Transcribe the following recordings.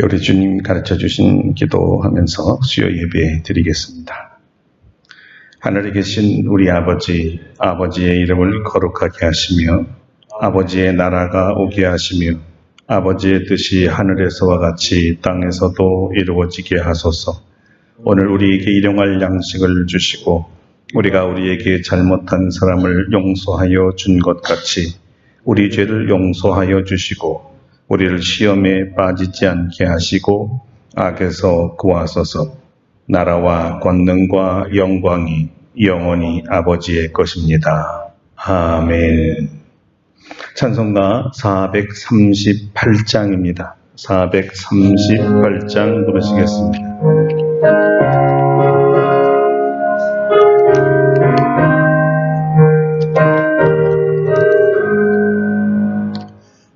우리 주님 가르쳐 주신 기도하면서 수요 예배 드리겠습니다. 하늘에 계신 우리 아버지, 아버지의 이름을 거룩하게 하시며 아버지의 나라가 오게 하시며 아버지의 뜻이 하늘에서와 같이 땅에서도 이루어지게 하소서. 오늘 우리에게 일용할 양식을 주시고 우리가 우리에게 잘못한 사람을 용서하여 준 것 같이 우리 죄를 용서하여 주시고 우리를 시험에 빠지지 않게 하시고 악에서 구하소서. 나라와 권능과 영광이 영원히 아버지의 것입니다. 아멘. 찬송가 438장입니다. 438장 부르시겠습니다.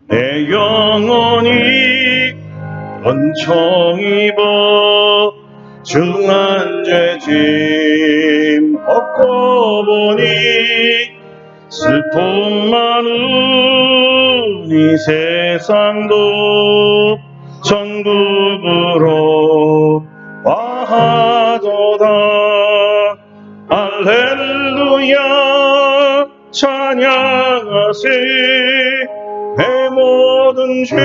내 영혼이 번청 입어 중한 죄짐 벗고 보니 슬픔 많은 이 세상도 천국으로 와하도다. 할렐루야 찬양하세. 내 모든 죄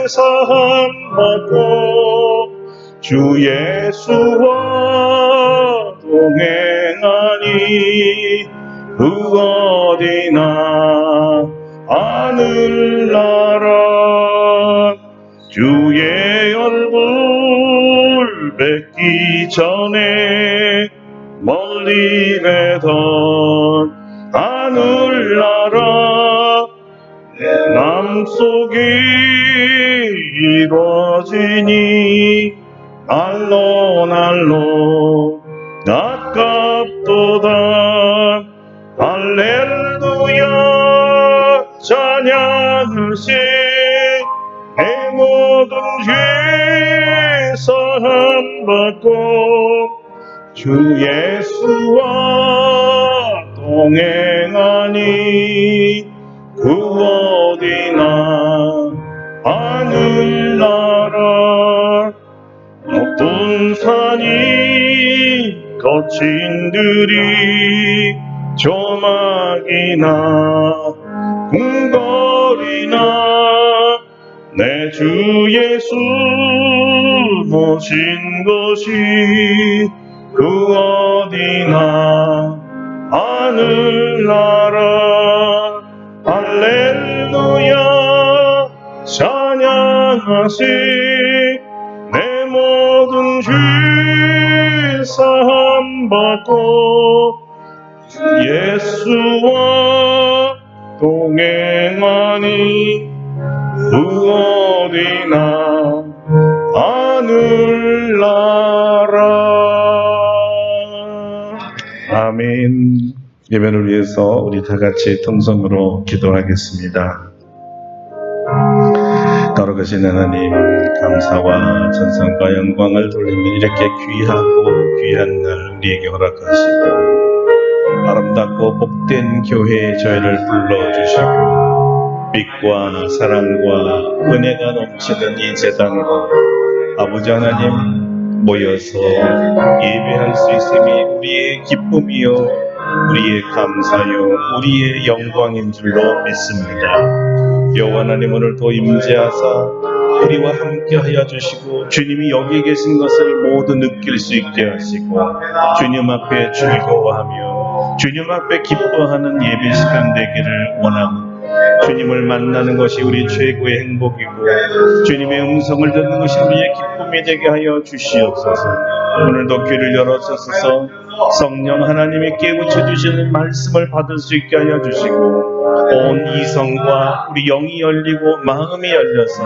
사함 받고 주 예수와 동행하니 그 어디나 하늘나라. 주의 얼굴 뵙기 전에 멀리 내던 하늘나라 남속이 이루어지니 날로 아깝도다. 할렐루야 찬양하세. 내 모든 죄 사함 받고 주 예수와 동행하니 그 어디나 하늘나라. 높은 산이 거친 들이 조막이나 궁궐이나 내 주 예수 모신 곳이 그 어디나 하늘나라. 할렐루야 찬양하세. 내 모든 죄 사함 받고 주 예수와 동행하니 그 어디나 하늘나라. 아멘. 예배를 위해서 우리 다 같이 통성으로 기도하겠습니다. 거룩하신 하나님, 감사와 전성과 영광을 돌리며 이렇게 귀하고 귀한 날 우리에게 허락하시고 아름답고 복된 교회에 저희를 불러주시고 빛과 사랑과 은혜가 넘치는 이 제단으로 아버지 하나님 모여서 예배할 수 있음이 우리의 기쁨이요 우리의 감사요 우리의 영광인 줄로 믿습니다. 여호와 하나님, 오늘도 임재하사 우리와 함께 하여 주시고 주님이 여기 계신 것을 모두 느낄 수 있게 하시고 주님 앞에 즐거워하며 주님 앞에 기뻐하는 예배 시간 되기를 원합니다. 주님을 만나는 것이 우리 최고의 행복이고 주님의 음성을 듣는 것이 우리의 기쁨이 되게 하여 주시옵소서. 오늘도 귀를 열어주셔서 성령 하나님이 깨우쳐 주시는 말씀을 받을 수 있게 하여 주시고 온 이성과 우리 영이 열리고 마음이 열려서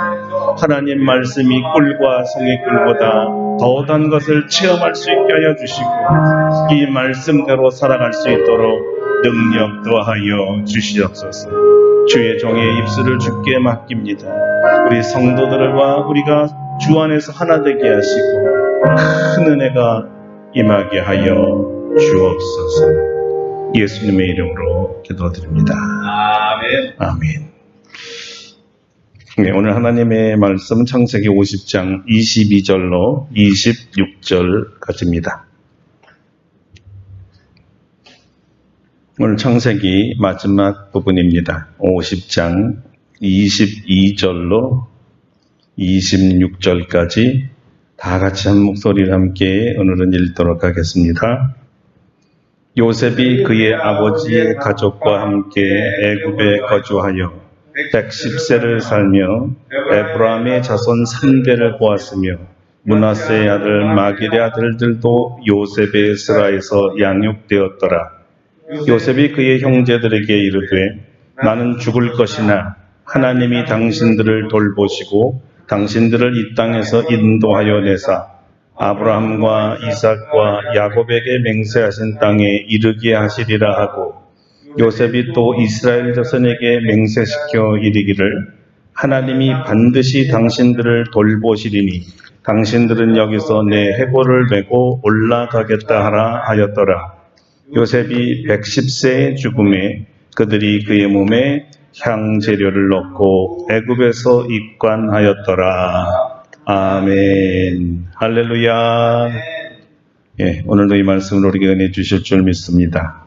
하나님 말씀이 꿀과 송이꿀보다 더한 것을 체험할 수 있게 하여 주시고 이 말씀대로 살아갈 수 있도록 능력 더하여 주시옵소서. 주의 종의 입술을 주께 맡깁니다. 우리 성도들과 우리가 주 안에서 하나 되게 하시고 큰 은혜가 임하게 하여 주옵소서. 예수님의 이름으로 기도드립니다. 아멘. 아멘. 네, 오늘 하나님의 말씀은 창세기 50장 22절로 26절까지입니다. 오늘 창세기 마지막 부분입니다. 50장 22절로 26절까지 다 같이 한 목소리를 함께 오늘은 읽도록 하겠습니다. 요셉이 그의 아버지의 가족과 함께 애굽에 거주하여 110세를 살며 에브라임의 자손 3대를 보았으며 므낫세의 아들 마길의 아들들도 요셉의 스라에서 양육되었더라. 요셉이 그의 형제들에게 이르되 나는 죽을 것이나 하나님이 당신들을 돌보시고 당신들을 이 땅에서 인도하여 내사 아브라함과 이삭과 야곱에게 맹세하신 땅에 이르게 하시리라 하고, 요셉이 또 이스라엘 자손에게 맹세시켜 이르기를 하나님이 반드시 당신들을 돌보시리니 당신들은 여기서 내 해골을 메고 올라가겠다 하라 하였더라. 요셉이 110세의 죽음에 그들이 그의 몸에 향재료를 넣고 애굽에서 입관하였더라. 아멘. 할렐루야. 예, 오늘도 이 말씀을 우리에게 은혜 주실 줄 믿습니다.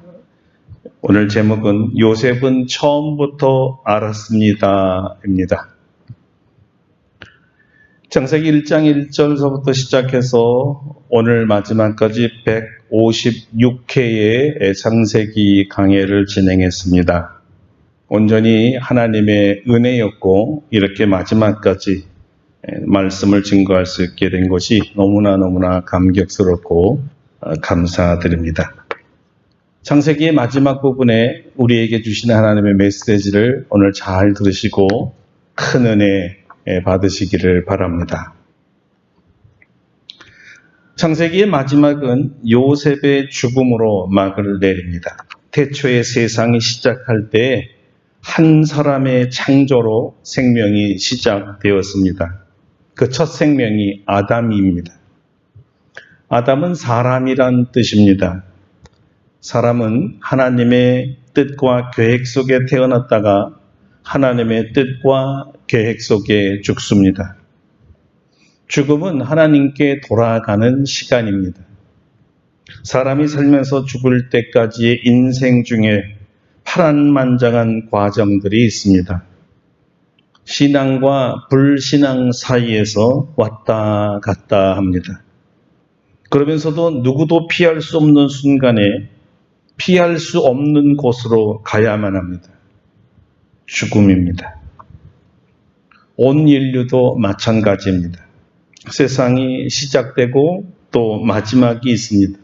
오늘 제목은 요셉은 처음부터 알았습니다 입니다. 창세기 1장 1절서부터 시작해서 오늘 마지막까지 156회의 창세기 강해를 진행했습니다. 온전히 하나님의 은혜였고 이렇게 마지막까지 말씀을 증거할 수 있게 된 것이 너무나 감격스럽고 감사드립니다. 창세기의 마지막 부분에 우리에게 주시는 하나님의 메시지를 오늘 잘 들으시고 큰 은혜 받으시기를 바랍니다. 창세기의 마지막은 요셉의 죽음으로 막을 내립니다. 태초의 세상이 시작할 때 한 사람의 창조로 생명이 시작되었습니다. 그 첫 생명이 아담입니다. 아담은 사람이란 뜻입니다. 사람은 하나님의 뜻과 계획 속에 태어났다가 하나님의 뜻과 계획 속에 죽습니다. 죽음은 하나님께 돌아가는 시간입니다. 사람이 살면서 죽을 때까지의 인생 중에 파란만장한 과정들이 있습니다. 신앙과 불신앙 사이에서 왔다 갔다 합니다. 그러면서도 누구도 피할 수 없는 순간에 피할 수 없는 곳으로 가야만 합니다. 죽음입니다. 온 인류도 마찬가지입니다. 세상이 시작되고 또 마지막이 있습니다.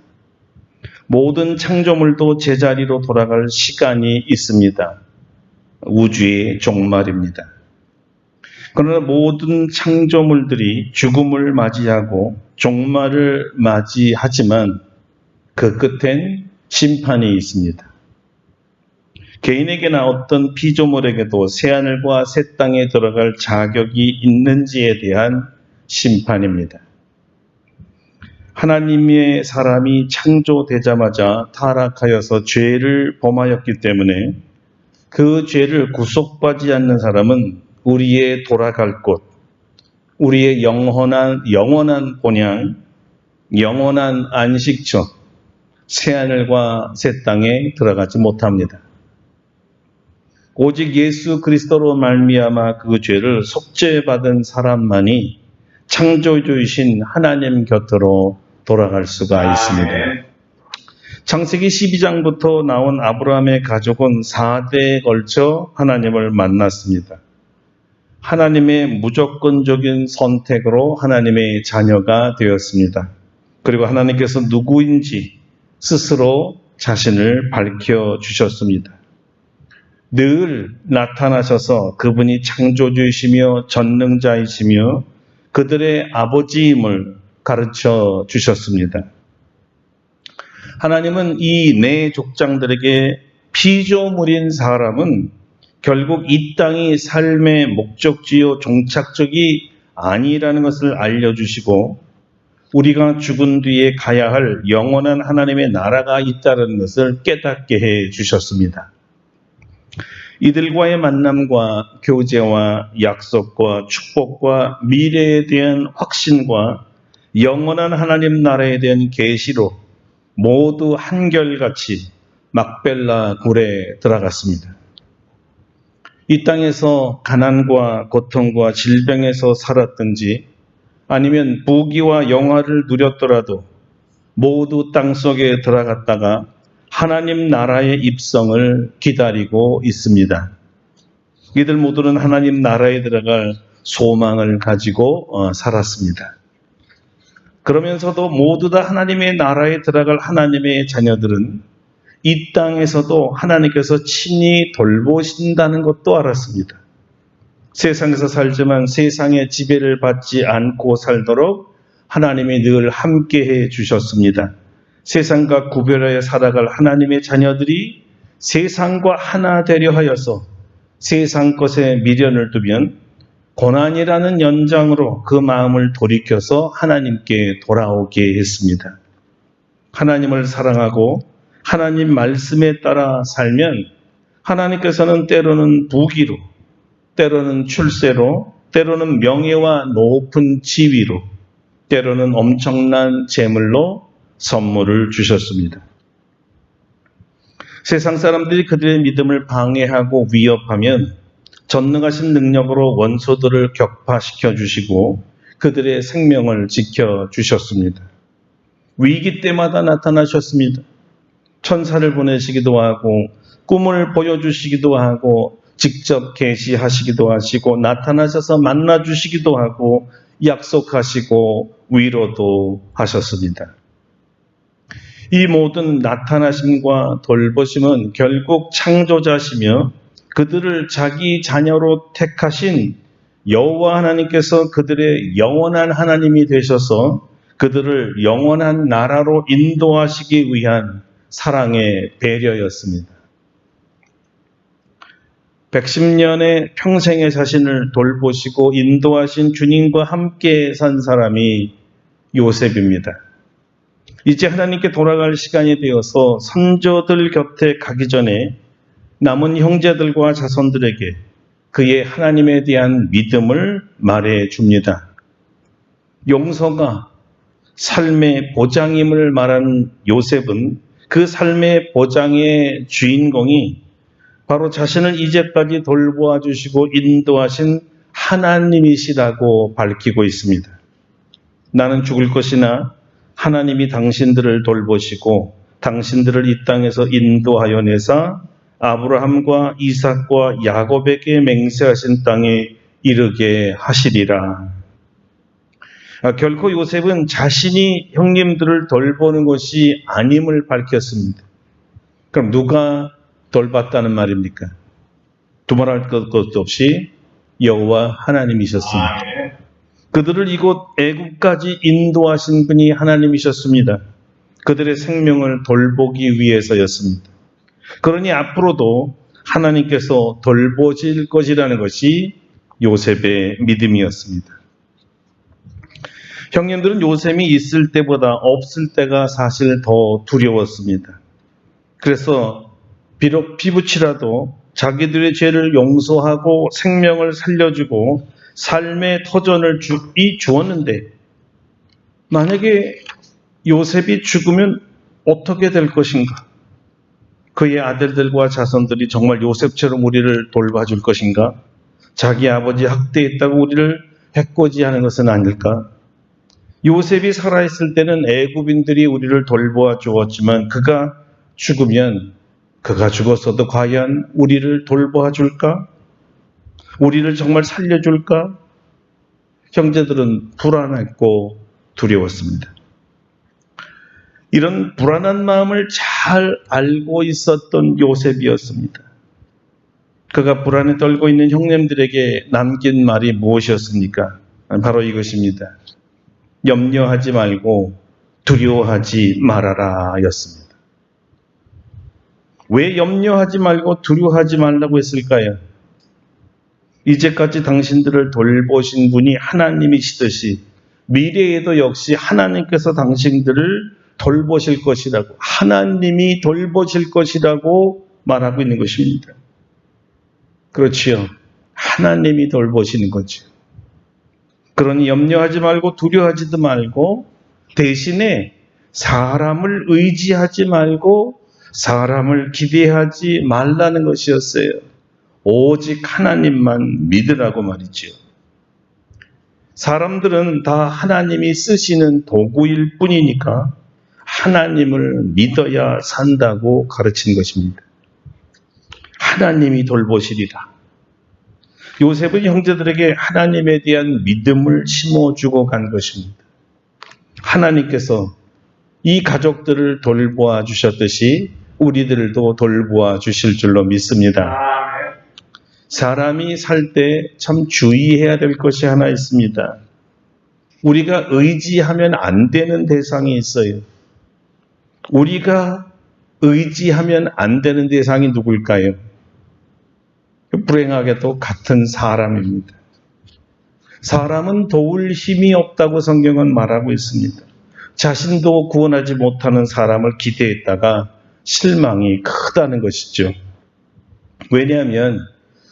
모든 창조물도 제자리로 돌아갈 시간이 있습니다. 우주의 종말입니다. 그러나 모든 창조물들이 죽음을 맞이하고 종말을 맞이하지만 그 끝엔 심판이 있습니다. 개인에게나 어떤 피조물에게도 새하늘과 새 땅에 들어갈 자격이 있는지에 대한 심판입니다. 하나님의 사람이 창조되자마자 타락하여서 죄를 범하였기 때문에 그 죄를 구속받지 않는 사람은 우리의 돌아갈 곳, 우리의 영원한 본향, 영원한 안식처, 새하늘과 새 땅에 들어가지 못합니다. 오직 예수 그리스도로 말미암아 그 죄를 속죄받은 사람만이 창조주이신 하나님 곁으로 돌아갈 수가 있습니다. 창세기 12장부터 나온 아브라함의 가족은 4대에 걸쳐 하나님을 만났습니다. 하나님의 무조건적인 선택으로 하나님의 자녀가 되었습니다. 그리고 하나님께서 누구인지 스스로 자신을 밝혀주셨습니다. 늘 나타나셔서 그분이 창조주이시며 전능자이시며 그들의 아버지임을 가르쳐 주셨습니다. 하나님은 이 네 족장들에게 피조물인 사람은 결국 이 땅이 삶의 목적지요 종착적이 아니라는 것을 알려주시고 우리가 죽은 뒤에 가야 할 영원한 하나님의 나라가 있다는 것을 깨닫게 해 주셨습니다. 이들과의 만남과 교제와 약속과 축복과 미래에 대한 확신과 영원한 하나님 나라에 대한 계시로 모두 한결같이 막벨라 굴에 들어갔습니다. 이 땅에서 가난과 고통과 질병에서 살았든지 아니면 부귀와 영화를 누렸더라도 모두 땅속에 들어갔다가 하나님 나라의 입성을 기다리고 있습니다. 이들 모두는 하나님 나라에 들어갈 소망을 가지고 살았습니다. 그러면서도 모두 다 하나님의 나라에 들어갈 하나님의 자녀들은 이 땅에서도 하나님께서 친히 돌보신다는 것도 알았습니다. 세상에서 살지만 세상의 지배를 받지 않고 살도록 하나님이 늘 함께해 주셨습니다. 세상과 구별하여 살아갈 하나님의 자녀들이 세상과 하나 되려 하여서 세상 것에 미련을 두면 고난이라는 연장으로 그 마음을 돌이켜서 하나님께 돌아오게 했습니다. 하나님을 사랑하고 하나님 말씀에 따라 살면 하나님께서는 때로는 부귀로, 때로는 출세로, 때로는 명예와 높은 지위로, 때로는 엄청난 재물로 선물을 주셨습니다. 세상 사람들이 그들의 믿음을 방해하고 위협하면 전능하신 능력으로 원소들을 격파시켜 주시고 그들의 생명을 지켜 주셨습니다. 위기 때마다 나타나셨습니다. 천사를 보내시기도 하고 꿈을 보여주시기도 하고 직접 계시하시기도 하시고 나타나셔서 만나주시기도 하고 약속하시고 위로도 하셨습니다. 이 모든 나타나심과 돌보심은 결국 창조자시며 그들을 자기 자녀로 택하신 여호와 하나님께서 그들의 영원한 하나님이 되셔서 그들을 영원한 나라로 인도하시기 위한 사랑의 배려였습니다. 110년의 평생의 자신을 돌보시고 인도하신 주님과 함께 산 사람이 요셉입니다. 이제 하나님께 돌아갈 시간이 되어서 선조들 곁에 가기 전에 남은 형제들과 자손들에게 그의 하나님에 대한 믿음을 말해 줍니다. 용서가 삶의 보장임을 말하는 요셉은 그 삶의 보장의 주인공이 바로 자신을 이제까지 돌보아 주시고 인도하신 하나님이시라고 밝히고 있습니다. 나는 죽을 것이나 하나님이 당신들을 돌보시고 당신들을 이 땅에서 인도하여 내사 아브라함과 이삭과 야곱에게 맹세하신 땅에 이르게 하시리라. 결코 요셉은 자신이 형님들을 돌보는 것이 아님을 밝혔습니다. 그럼 누가 돌봤다는 말입니까? 두말할 것도 없이 여호와 하나님이셨습니다. 그들을 이곳 애굽까지 인도하신 분이 하나님이셨습니다. 그들의 생명을 돌보기 위해서였습니다. 그러니 앞으로도 하나님께서 돌보실 것이라는 것이 요셉의 믿음이었습니다. 형님들은 요셉이 있을 때보다 없을 때가 사실 더 두려웠습니다. 그래서 비록 피부치라도 자기들의 죄를 용서하고 생명을 살려주고 삶의 터전을 주었는데 만약에 요셉이 죽으면 어떻게 될 것인가? 그의 아들들과 자손들이 정말 요셉처럼 우리를 돌봐줄 것인가? 자기 아버지 학대했다고 우리를 해코지하는 것은 아닐까? 요셉이 살아있을 때는 애굽인들이 우리를 돌보아 주었지만 그가 죽으면 그가 죽었어도 과연 우리를 돌보아 줄까? 우리를 정말 살려줄까? 형제들은 불안했고 두려웠습니다. 이런 불안한 마음을 잘 알고 있었던 요셉이었습니다. 그가 불안에 떨고 있는 형님들에게 남긴 말이 무엇이었습니까? 바로 이것입니다. 염려하지 말고 두려워하지 말아라 였습니다. 왜 염려하지 말고 두려워하지 말라고 했을까요? 이제까지 당신들을 돌보신 분이 하나님이시듯이 미래에도 역시 하나님께서 당신들을 돌보실 것이라고, 하나님이 돌보실 것이라고 말하고 있는 것입니다. 그렇지요. 하나님이 돌보시는 거죠. 그러니 염려하지 말고 두려워하지도 말고 대신에 사람을 의지하지 말고 사람을 기대하지 말라는 것이었어요. 오직 하나님만 믿으라고 말이지요. 사람들은 다 하나님이 쓰시는 도구일 뿐이니까 하나님을 믿어야 산다고 가르친 것입니다. 하나님이 돌보시리라. 요셉은 형제들에게 하나님에 대한 믿음을 심어주고 간 것입니다. 하나님께서 이 가족들을 돌보아 주셨듯이 우리들도 돌보아 주실 줄로 믿습니다. 사람이 살 때 참 주의해야 될 것이 하나 있습니다. 우리가 의지하면 안 되는 대상이 있어요. 우리가 의지하면 안 되는 대상이 누굴까요? 불행하게도 같은 사람입니다. 사람은 도울 힘이 없다고 성경은 말하고 있습니다. 자신도 구원하지 못하는 사람을 기대했다가 실망이 크다는 것이죠. 왜냐하면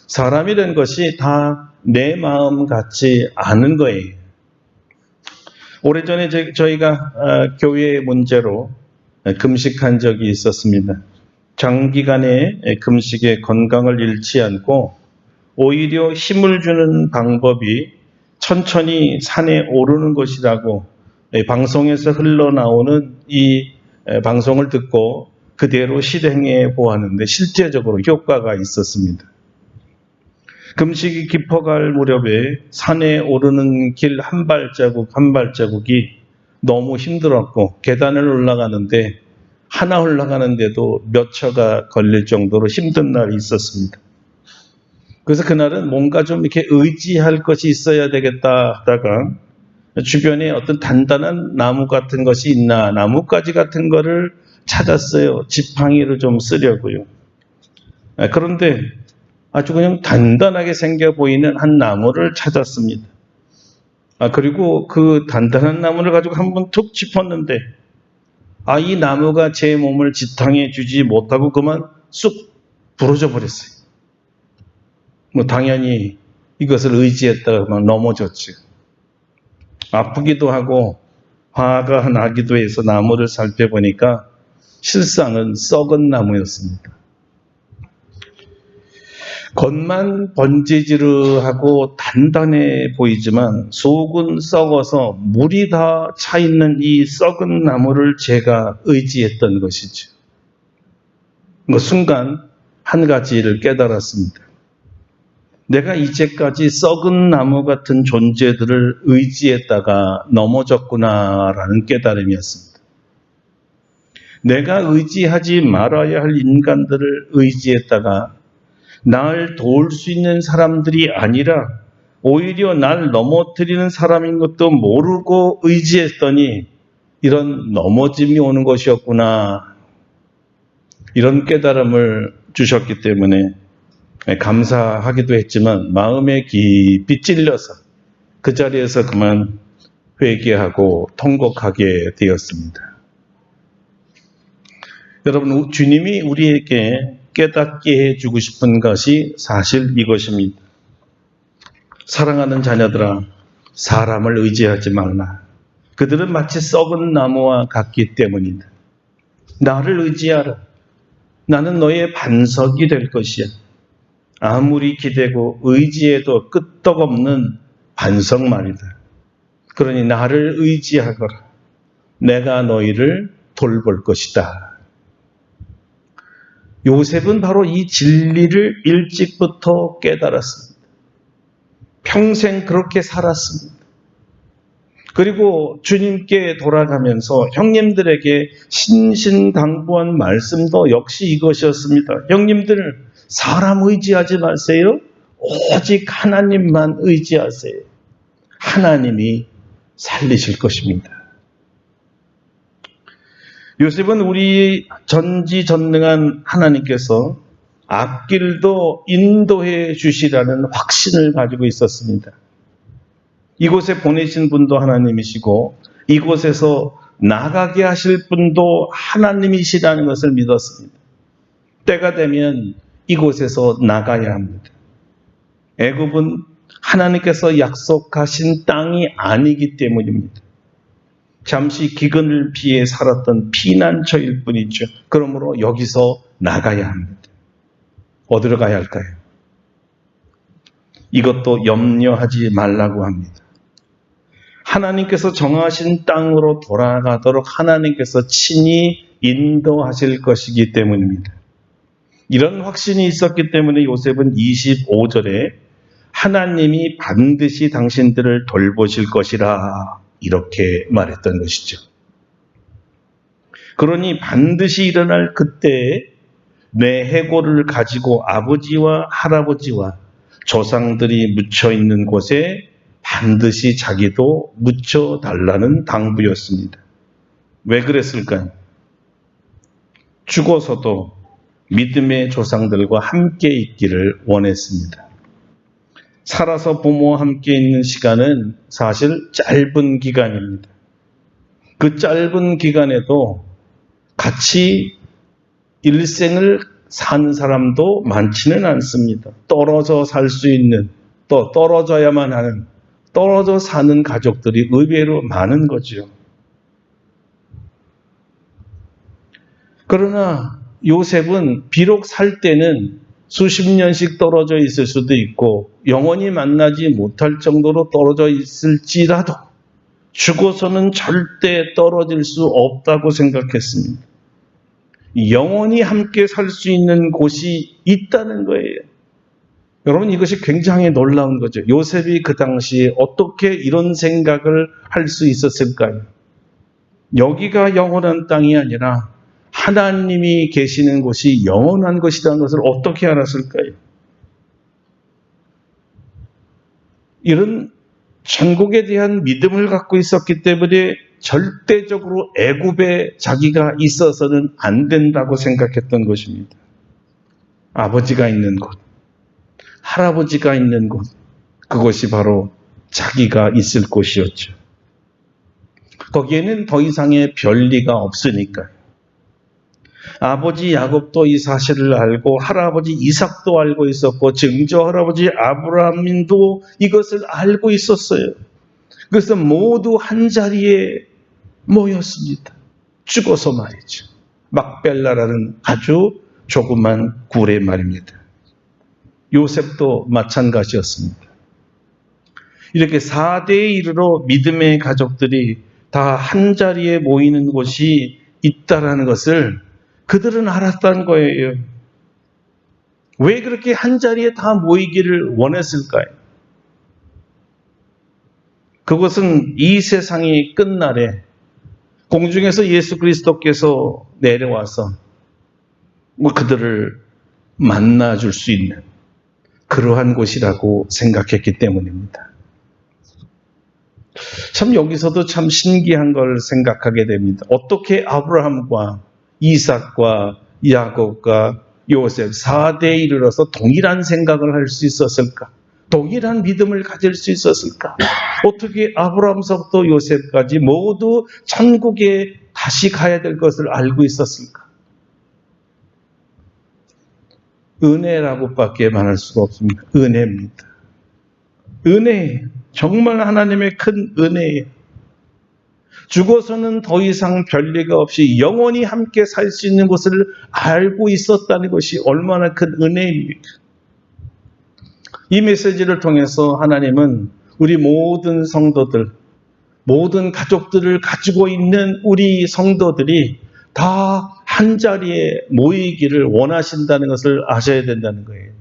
사람이라는 것이 다 내 마음 같지 않은 거예요. 오래전에 저희가 교회 문제로 금식한 적이 있었습니다. 장기간의 금식에 건강을 잃지 않고 오히려 힘을 주는 방법이 천천히 산에 오르는 것이라고 방송에서 흘러나오는 이 방송을 듣고 그대로 실행해 보았는데 실제적으로 효과가 있었습니다. 금식이 깊어갈 무렵에 산에 오르는 길 한 발자국 한 발자국이 너무 힘들었고 계단을 올라가는데 하나 올라가는데도 몇 초가 걸릴 정도로 힘든 날이 있었습니다. 그래서 그날은 뭔가 좀 이렇게 의지할 것이 있어야 되겠다 하다가 주변에 어떤 단단한 나무 같은 것이 있나, 나뭇가지 같은 거를 찾았어요. 지팡이로 좀 쓰려고요. 그런데 아주 그냥 단단하게 생겨 보이는 한 나무를 찾았습니다. 그리고 그 단단한 나무를 가지고 한번 툭 짚었는데 이 나무가 제 몸을 지탱해 주지 못하고 그만 쑥 부러져 버렸어요. 당연히 이것을 의지했다가 그만 넘어졌죠. 아프기도 하고 화가 나기도 해서 나무를 살펴보니까 실상은 썩은 나무였습니다. 겉만 번지르르하고 단단해 보이지만 속은 썩어서 물이 다 차 있는 이 썩은 나무를 제가 의지했던 것이죠. 그 순간 한 가지를 깨달았습니다. 내가 이제까지 썩은 나무 같은 존재들을 의지했다가 넘어졌구나라는 깨달음이었습니다. 내가 의지하지 말아야 할 인간들을 의지했다가 날 도울 수 있는 사람들이 아니라 오히려 날 넘어뜨리는 사람인 것도 모르고 의지했더니 이런 넘어짐이 오는 것이었구나. 이런 깨달음을 주셨기 때문에 감사하기도 했지만 마음에 깊이 찔려서 그 자리에서 그만 회개하고 통곡하게 되었습니다. 여러분, 주님이 우리에게 깨닫게 해주고 싶은 것이 사실 이것입니다. 사랑하는 자녀들아, 사람을 의지하지 말라. 그들은 마치 썩은 나무와 같기 때문이다. 나를 의지하라. 나는 너의 반석이 될 것이야. 아무리 기대고 의지해도 끄떡없는 반석 말이다. 그러니 나를 의지하거라. 내가 너희를 돌볼 것이다. 요셉은 바로 이 진리를 일찍부터 깨달았습니다. 평생 그렇게 살았습니다. 그리고 주님께 돌아가면서 형님들에게 신신당부한 말씀도 역시 이것이었습니다. 형님들, 사람 의지하지 마세요. 오직 하나님만 의지하세요. 하나님이 살리실 것입니다. 요셉은 우리 전지전능한 하나님께서 앞길도 인도해 주시라는 확신을 가지고 있었습니다. 이곳에 보내신 분도 하나님이시고 이곳에서 나가게 하실 분도 하나님이시라는 것을 믿었습니다. 때가 되면 이곳에서 나가야 합니다. 애굽은 하나님께서 약속하신 땅이 아니기 때문입니다. 잠시 기근을 피해 살았던 피난처일 뿐이죠. 그러므로 여기서 나가야 합니다. 어디로 가야 할까요? 이것도 염려하지 말라고 합니다. 하나님께서 정하신 땅으로 돌아가도록 하나님께서 친히 인도하실 것이기 때문입니다. 이런 확신이 있었기 때문에 요셉은 25절에 하나님이 반드시 당신들을 돌보실 것이라 이렇게 말했던 것이죠. 그러니 반드시 일어날 그때에 내 해골을 가지고 아버지와 할아버지와 조상들이 묻혀 있는 곳에 반드시 자기도 묻혀 달라는 당부였습니다. 왜 그랬을까요? 죽어서도 믿음의 조상들과 함께 있기를 원했습니다. 살아서 부모와 함께 있는 시간은 사실 짧은 기간입니다. 그 짧은 기간에도 같이 일생을 산 사람도 많지는 않습니다. 떨어져 살 수 있는, 또 떨어져야만 하는, 떨어져 사는 가족들이 의외로 많은 거죠. 그러나 요셉은 비록 살 때는 수십 년씩 떨어져 있을 수도 있고 영원히 만나지 못할 정도로 떨어져 있을지라도 죽어서는 절대 떨어질 수 없다고 생각했습니다. 영원히 함께 살 수 있는 곳이 있다는 거예요. 여러분, 이것이 굉장히 놀라운 거죠. 요셉이 그 당시에 어떻게 이런 생각을 할 수 있었을까요? 여기가 영원한 땅이 아니라 하나님이 계시는 곳이 영원한 것이라는 것을 어떻게 알았을까요? 이런 천국에 대한 믿음을 갖고 있었기 때문에 절대적으로 애굽에 자기가 있어서는 안 된다고 생각했던 것입니다. 아버지가 있는 곳, 할아버지가 있는 곳, 그것이 바로 자기가 있을 곳이었죠. 거기에는 더 이상의 별리가 없으니까요. 아버지 야곱도 이 사실을 알고 할아버지 이삭도 알고 있었고 증조 할아버지 아브라함도 이것을 알고 있었어요. 그래서 모두 한 자리에 모였습니다. 죽어서 말이죠. 막벨라라는 아주 조그만 굴에 말입니다. 요셉도 마찬가지였습니다. 이렇게 4대에 이르러 믿음의 가족들이 다 한 자리에 모이는 곳이 있다라는 것을 그들은 알았다는 거예요. 왜 그렇게 한 자리에 다 모이기를 원했을까요? 그것은 이 세상이 끝날에 공중에서 예수 그리스도께서 내려와서 그들을 만나줄 수 있는 그러한 곳이라고 생각했기 때문입니다. 참 여기서도 참 신기한 걸 생각하게 됩니다. 어떻게 아브라함과 이삭과 야곱과 요셉 4대에 이르러서 동일한 생각을 할 수 있었을까? 동일한 믿음을 가질 수 있었을까? 어떻게 아브라함서부터 요셉까지 모두 천국에 다시 가야 될 것을 알고 있었을까? 은혜라고밖에 말할 수가 없습니다. 은혜입니다. 은혜, 정말 하나님의 큰 은혜예요. 죽어서는 더 이상 별리가 없이 영원히 함께 살 수 있는 것을 알고 있었다는 것이 얼마나 큰 은혜입니까? 이 메시지를 통해서 하나님은 우리 모든 성도들, 모든 가족들을 가지고 있는 우리 성도들이 다 한 자리에 모이기를 원하신다는 것을 아셔야 된다는 거예요.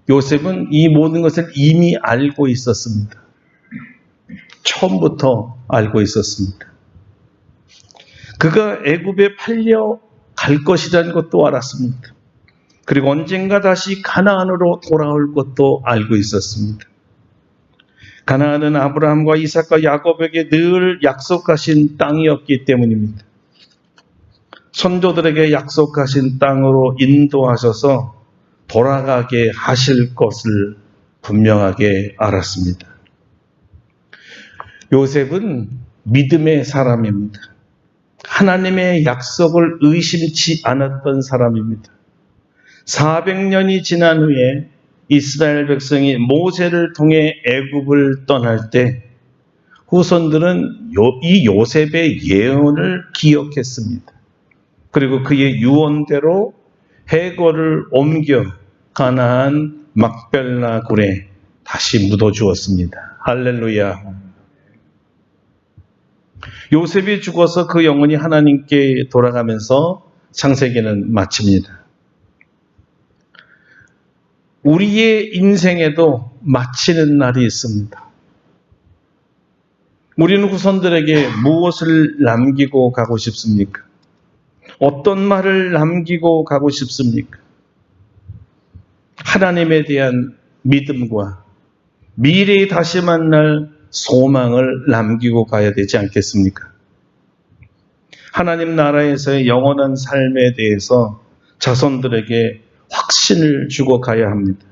요셉은 이 모든 것을 이미 알고 있었습니다. 처음부터 알고 있었습니다. 그가 애굽에 팔려 갈 것이라는 것도 알았습니다. 그리고 언젠가 다시 가나안으로 돌아올 것도 알고 있었습니다. 가나안은 아브라함과 이삭과 야곱에게 늘 약속하신 땅이었기 때문입니다. 선조들에게 약속하신 땅으로 인도하셔서 돌아가게 하실 것을 분명하게 알았습니다. 요셉은 믿음의 사람입니다. 하나님의 약속을 의심치 않았던 사람입니다. 400년이 지난 후에 이스라엘 백성이 모세를 통해 애굽을 떠날 때 후손들은 이 요셉의 예언을 기억했습니다. 그리고 그의 유언대로 해거를 옮겨 가나안 막벨라 굴에 다시 묻어주었습니다. 할렐루야. 요셉이 죽어서 그 영혼이 하나님께 돌아가면서 창세기는 마칩니다. 우리의 인생에도 마치는 날이 있습니다. 우리는 후손들에게 무엇을 남기고 가고 싶습니까? 어떤 말을 남기고 가고 싶습니까? 하나님에 대한 믿음과 미래에 다시 만날 소망을 남기고 가야 되지 않겠습니까? 하나님 나라에서의 영원한 삶에 대해서 자손들에게 확신을 주고 가야 합니다.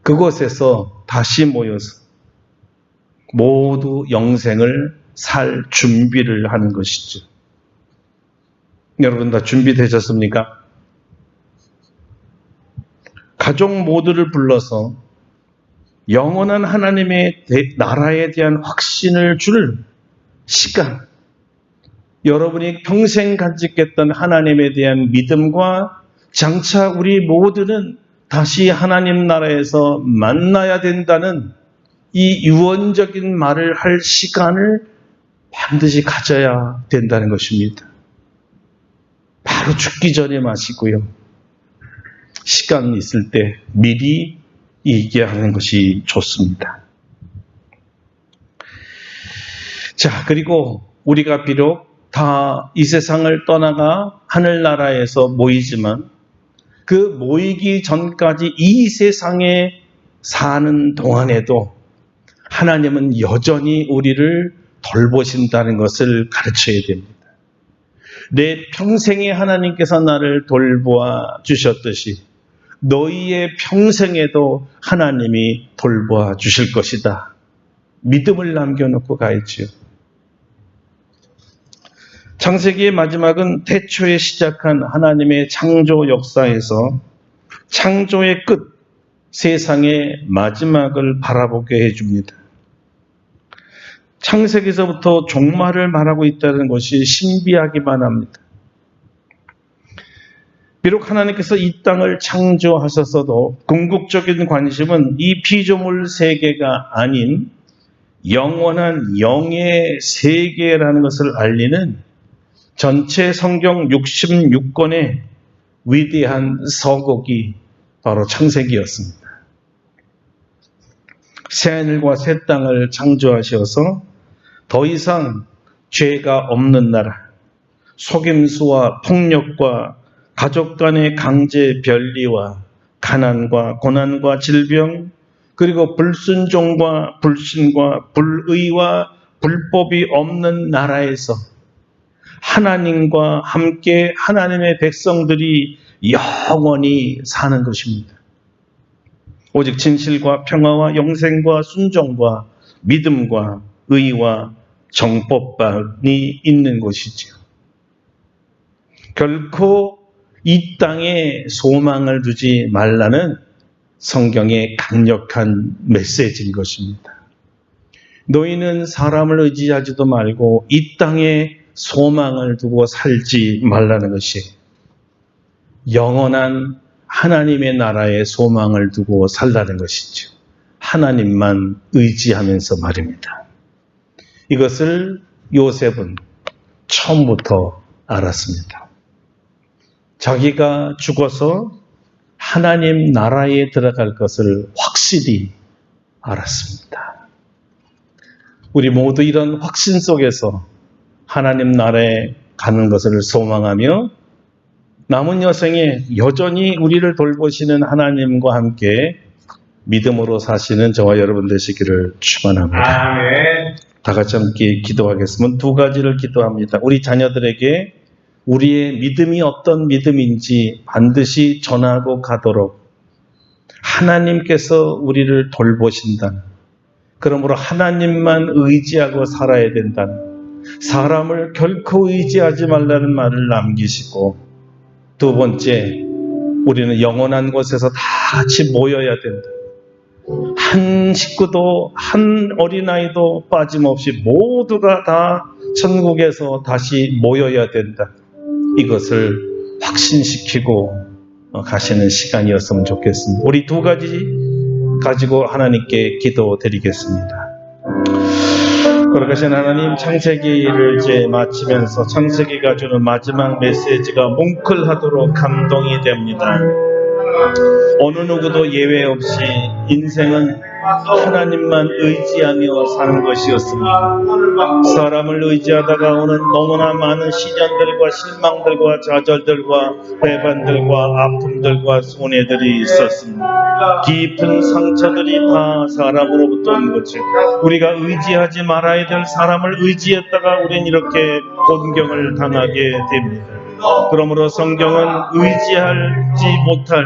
그곳에서 다시 모여서 모두 영생을 살 준비를 하는 것이죠. 여러분 다 준비되셨습니까? 가족 모두를 불러서 영원한 하나님의 나라에 대한 확신을 줄 시간, 여러분이 평생 간직했던 하나님에 대한 믿음과 장차 우리 모두는 다시 하나님 나라에서 만나야 된다는 이 유언적인 말을 할 시간을 반드시 가져야 된다는 것입니다. 바로 죽기 전에 마시고요. 시간 있을 때 미리 얘기하는 것이 좋습니다. 자, 그리고 우리가 비록 다 이 세상을 떠나가 하늘나라에서 모이지만 그 모이기 전까지 이 세상에 사는 동안에도 하나님은 여전히 우리를 돌보신다는 것을 가르쳐야 됩니다. 내 평생에 하나님께서 나를 돌보아 주셨듯이 너희의 평생에도 하나님이 돌보아 주실 것이다. 믿음을 남겨놓고 가야지요. 창세기의 마지막은 태초에 시작한 하나님의 창조 역사에서 창조의 끝, 세상의 마지막을 바라보게 해줍니다. 창세기에서부터 종말을 말하고 있다는 것이 신비하기만 합니다. 비록 하나님께서 이 땅을 창조하셨어도 궁극적인 관심은 이 피조물 세계가 아닌 영원한 영의 세계라는 것을 알리는 전체 성경 66권의 위대한 서곡이 바로 창세기였습니다. 새하늘과 새 땅을 창조하셔서 더 이상 죄가 없는 나라, 속임수와 폭력과 가족 간의 강제 변리와 가난과 고난과 질병, 그리고 불순종과 불신과 불의와 불법이 없는 나라에서 하나님과 함께 하나님의 백성들이 영원히 사는 것입니다. 오직 진실과 평화와 영생과 순종과 믿음과 의와 정법만이 있는 것이지요. 결코 이 땅에 소망을 두지 말라는 성경의 강력한 메시지인 것입니다. 너희는 사람을 의지하지도 말고 이 땅에 소망을 두고 살지 말라는 것이 영원한 하나님의 나라에 소망을 두고 살라는 것이죠. 하나님만 의지하면서 말입니다. 이것을 요셉은 처음부터 알았습니다. 자기가 죽어서 하나님 나라에 들어갈 것을 확실히 알았습니다. 우리 모두 이런 확신 속에서 하나님 나라에 가는 것을 소망하며 남은 여생에 여전히 우리를 돌보시는 하나님과 함께 믿음으로 사시는 저와 여러분 되시기를 축원합니다. 아멘. 다 같이 함께 기도하겠습니다. 두 가지를 기도합니다. 우리 자녀들에게 우리의 믿음이 어떤 믿음인지 반드시 전하고 가도록 하나님께서 우리를 돌보신다는, 그러므로 하나님만 의지하고 살아야 된다는, 사람을 결코 의지하지 말라는 말을 남기시고, 두 번째, 우리는 영원한 곳에서 다 같이 모여야 된다. 한 식구도 한 어린아이도 빠짐없이 모두가 다 천국에서 다시 모여야 된다. 이것을 확신시키고 가시는 시간이었으면 좋겠습니다. 우리 두 가지 가지고 하나님께 기도드리겠습니다. 거룩하신 하나님, 창세기를 이제 마치면서 창세기가 주는 마지막 메시지가 뭉클하도록 감동이 됩니다. 어느 누구도 예외 없이 인생은 하나님만 의지하며 사는 것이었습니다. 사람을 의지하다가 오는 너무나 많은 시련들과 실망들과 좌절들과 배반들과 아픔들과 손해들이 있었습니다. 깊은 상처들이 다 사람으로부터 온 거죠. 우리가 의지하지 말아야 될 사람을 의지했다가 우린 이렇게 곤경을 당하게 됩니다. 그러므로 성경은 의지하지 못할,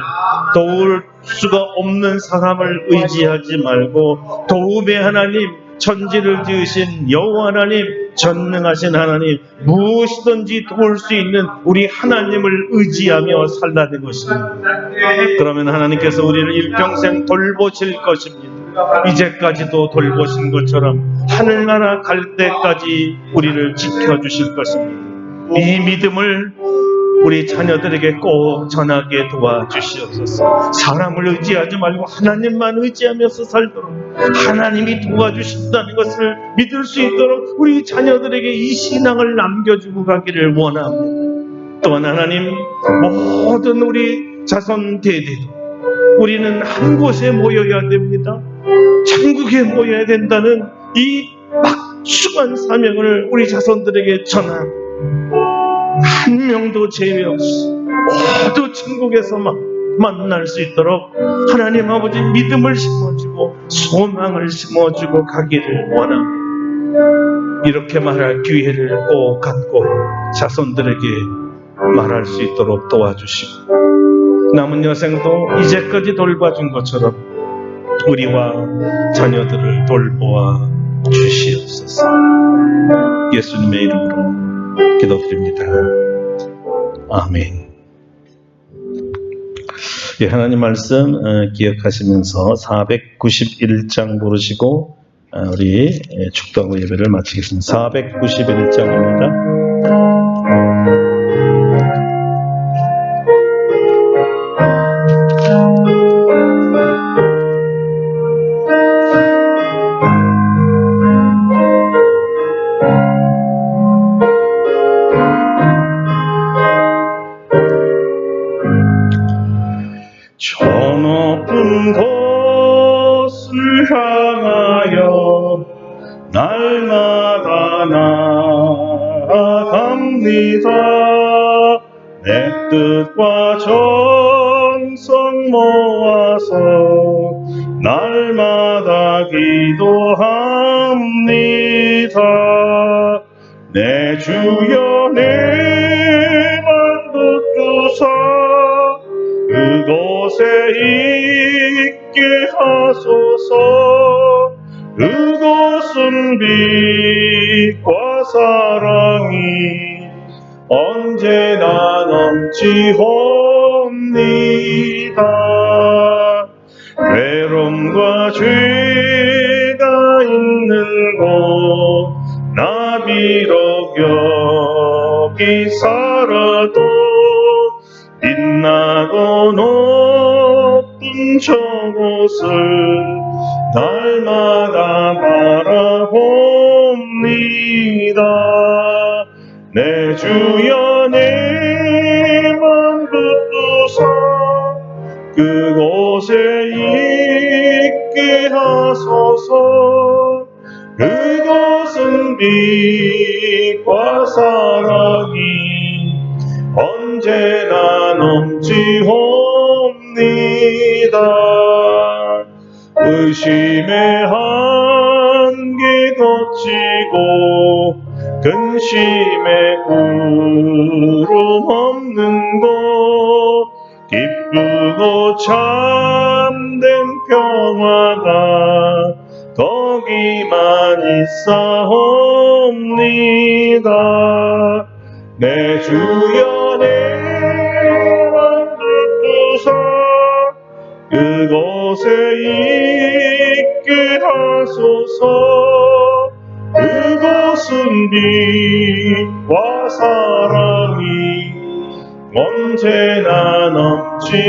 도울 수가 없는 사람을 의지하지 말고 도움의 하나님, 천지를 지으신 여호와 하나님, 전능하신 하나님, 무엇이든지 도울 수 있는 우리 하나님을 의지하며 살라는 것입니다. 그러면 하나님께서 우리를 일평생 돌보실 것입니다. 이제까지도 돌보신 것처럼 하늘나라 갈 때까지 우리를 지켜주실 것입니다. 이 믿음을 우리 자녀들에게 꼭 전하게 도와주시옵소서. 사람을 의지하지 말고 하나님만 의지하면서 살도록, 하나님이 도와주신다는 것을 믿을 수 있도록 우리 자녀들에게 이 신앙을 남겨주고 가기를 원합니다. 또한 하나님, 모든 우리 자손 대대로 우리는 한 곳에 모여야 됩니다. 천국에 모여야 된다는 이 막중한 사명을 우리 자손들에게 전합니다. 한 명도 제외 없이 모두 천국에서 만날 수 있도록 하나님 아버지 믿음을 심어주고 소망을 심어주고 가기를 원합니다. 이렇게 말할 기회를 꼭 갖고 자손들에게 말할 수 있도록 도와주시고, 남은 여생도 이제까지 돌봐준 것처럼 우리와 자녀들을 돌보아 주시옵소서. 예수님의 이름으로 기도드립니다. 아멘. 예, 하나님 말씀 기억하시면서 491장 부르시고 우리 축도하고 예배를 마치겠습니다. 491장입니다. 저 높은 곳을 향하여 날마다 나아갑니다. 내 뜻과 정성 모아서 날마다 기도합니다. 내 주여 내만 붙드사 그곳에 있게 하소서. 그곳은 빛과 사랑이 언제나 넘치옵니다. 외로움과 죄가 있는 곳 나 비록 여기 살아도 빛나고 높은 저곳을 날마다 바라봅니다. 내 주여 내만 붙드사 그곳에 있게 하소서. 그곳은 빛과 사랑이 언제나 넘치옵니다. 의심의 한계 거치고 근심의 구름 없는 곳 기쁘고 참 평화가 거기만 있사옵니다. 내 주여 내 맘 붙드사 그곳에 있게 하소서. 그곳은 빛과 사랑이 언제나 넘치옵니다.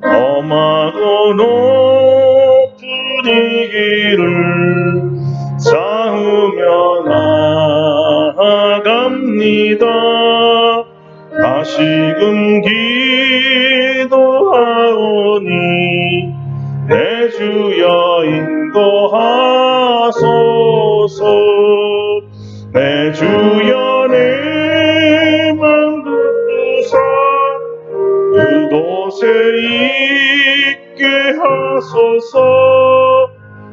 험하고 높은 이 길을 쌓으며 나아갑니다. 다시금 기도하오니 내 주여 인도하소서. 내 주여 내 맘 붙드사 그곳에 있게 하소서.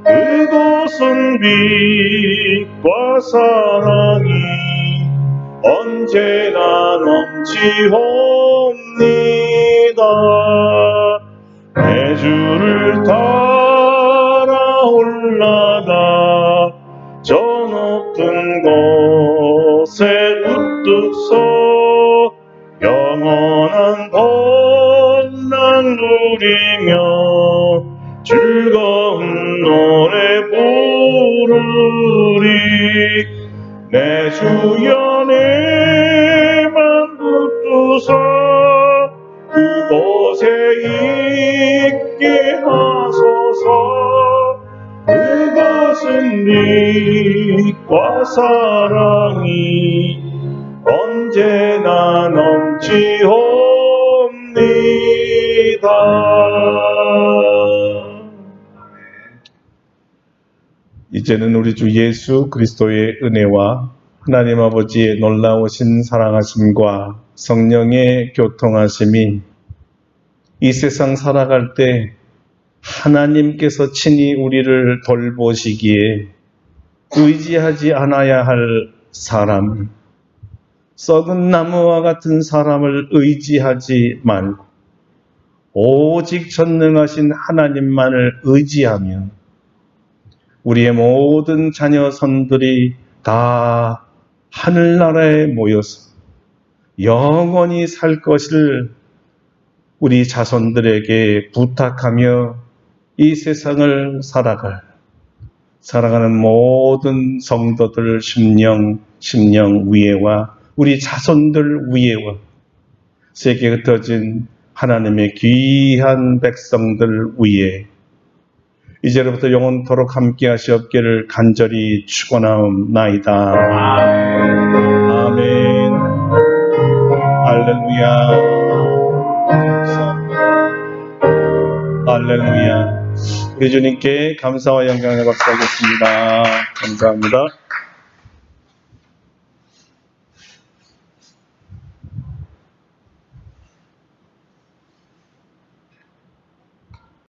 그곳은 빛과 사랑이 언제나 넘치옵니다. 내 주를 따라 올라가 저 높은 곳에 우뚝서 영원한 번랑 누리며 즐거운 노래 부르리. 내 주여 내 맘 붙드사 그곳에 있게 하소서. 그것은 빛과 사랑이 언제나 넘치옵니다. 이제는 우리 주 예수 그리스도의 은혜와 하나님 아버지의 놀라우신 사랑하심과 성령의 교통하심이 이 세상 살아갈 때 하나님께서 친히 우리를 돌보시기에 의지하지 않아야 할 사람, 썩은 나무와 같은 사람을 의지하지 말고 오직 전능하신 하나님만을 의지하며 우리의 모든 자녀선들이 다 하늘나라에 모여서 영원히 살 것을 우리 자손들에게 부탁하며 이 세상을 살아가는 모든 성도들 심령 위에와 우리 자손들 위에와 세계에 흩어진 하나님의 귀한 백성들 위에 이제로부터 영원토록 함께 하시옵기를 간절히 축원하옵나이다. 아멘. 할렐루야. 할렐루야. 우리 주님께 감사와 영광을 박수하겠습니다. 감사합니다.